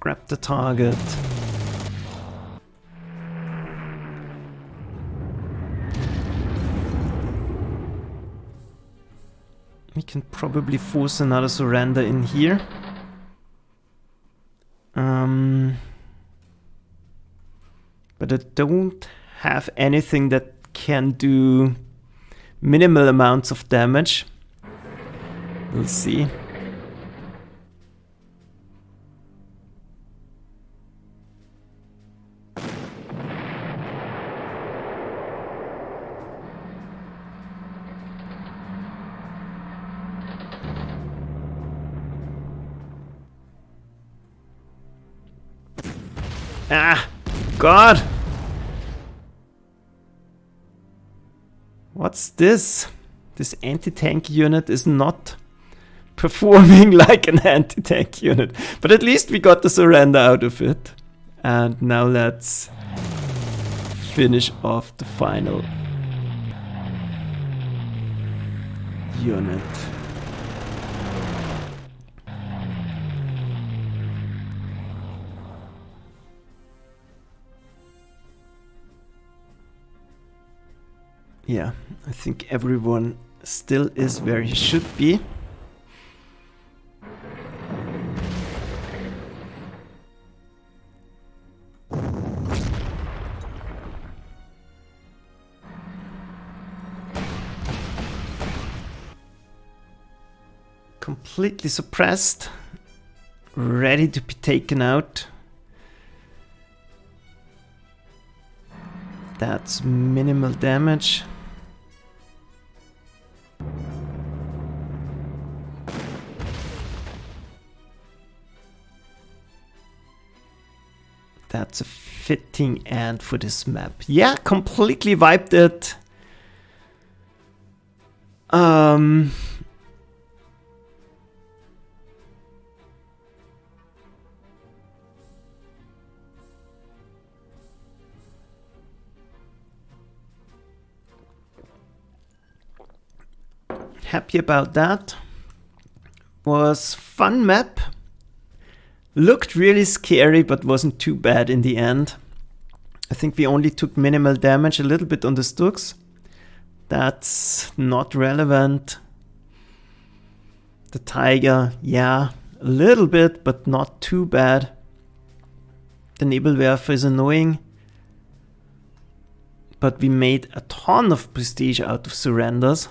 Grab the target. We can probably force another surrender in here. But I don't have anything that can do minimal amounts of damage. We'll see. Ah, God! What's this? This anti-tank unit is not performing like an anti-tank unit. But at least we got the surrender out of it. And now let's finish off the final unit. Yeah, I think everyone still is where he should be. Completely suppressed, ready to be taken out. That's minimal damage. That's a fitting end for this map. Yeah, completely wiped it. Happy about that. Was fun map. Looked really scary, but wasn't too bad in the end. I think we only took minimal damage, a little bit on the Stux. That's not relevant. The Tiger, yeah, a little bit, but not too bad. The Nebelwerfer is annoying. But we made a ton of prestige out of surrenders.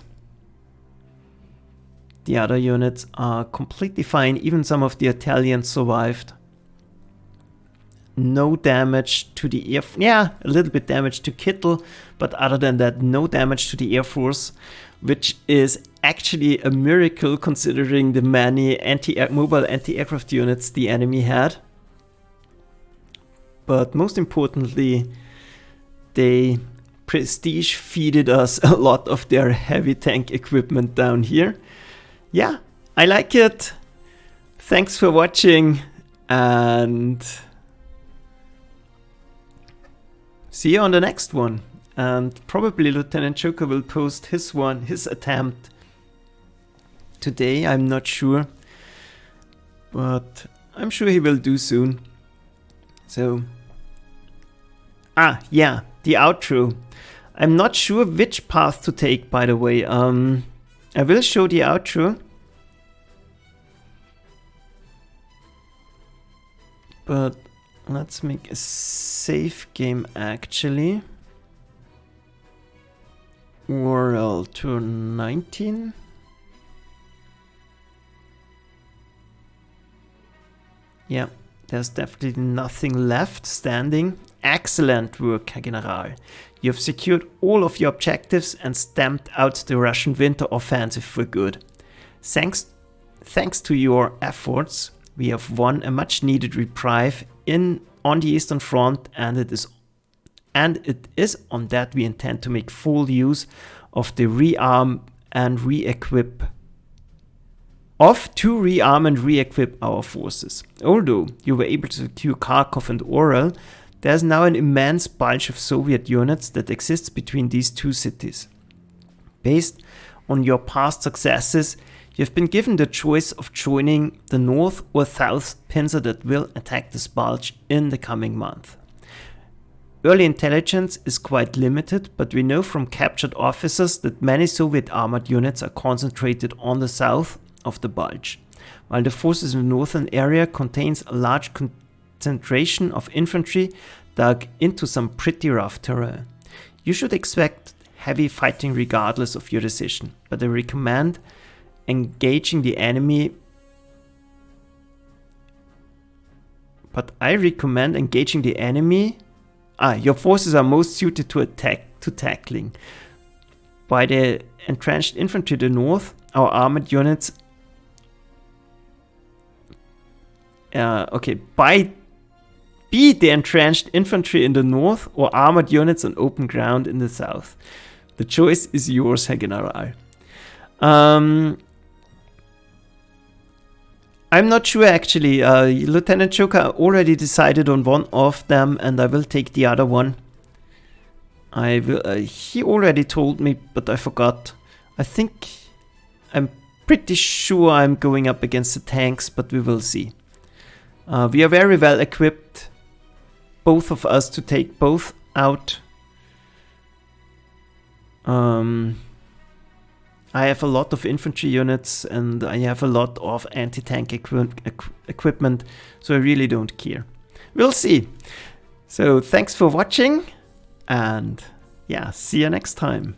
The other units are completely fine, even some of the Italians survived. No damage to the Air Force. Yeah, a little bit damage to Kittel, but other than that, no damage to the Air Force, which is actually a miracle considering the many mobile anti-aircraft units the enemy had. But most importantly, they prestige feeded us a lot of their heavy tank equipment down here. Yeah, I like it. Thanks for watching and see you on the next one. And probably Lieutenant Joker will post his attempt today, I'm not sure. But I'm sure he will do soon. So, yeah, the outro. I'm not sure which path to take, by the way. I will show the outro. But let's make a save game actually. Orel turn 19. Yeah, there's definitely nothing left standing. Excellent work, Herr General. You have secured all of your objectives and stamped out the Russian winter offensive for good. Thanks to your efforts, we have won a much needed reprieve on the Eastern Front, and it is on that we intend to make full use of the rearm and re-equip our forces. Although you were able to secure Kharkov and Orel, there's now an immense bulge of Soviet units that exists between these two cities. Based on your past successes, you have been given the choice of joining the North or South Panzer that will attack this bulge in the coming month. Early intelligence is quite limited, but we know from captured officers that many Soviet armored units are concentrated on the south of the bulge, while the forces in the northern area contains a large concentration of infantry dug into some pretty rough terrain. You should expect heavy fighting regardless of your decision, but I recommend engaging the enemy. Your forces are most suited to tackling. By the entrenched infantry to the north, our armored units. Be the entrenched infantry in the north or armored units on open ground in the south. The choice is yours, Herr General. I'm not sure actually. Lieutenant Joker already decided on one of them, and I will take the other one. He already told me, but I forgot. I'm pretty sure I'm going up against the tanks, but we will see. We are very well equipped, both of us, to take both out. I have a lot of infantry units and I have a lot of anti-tank equipment, so I really don't care. We'll see. So thanks for watching, and yeah, see you next time.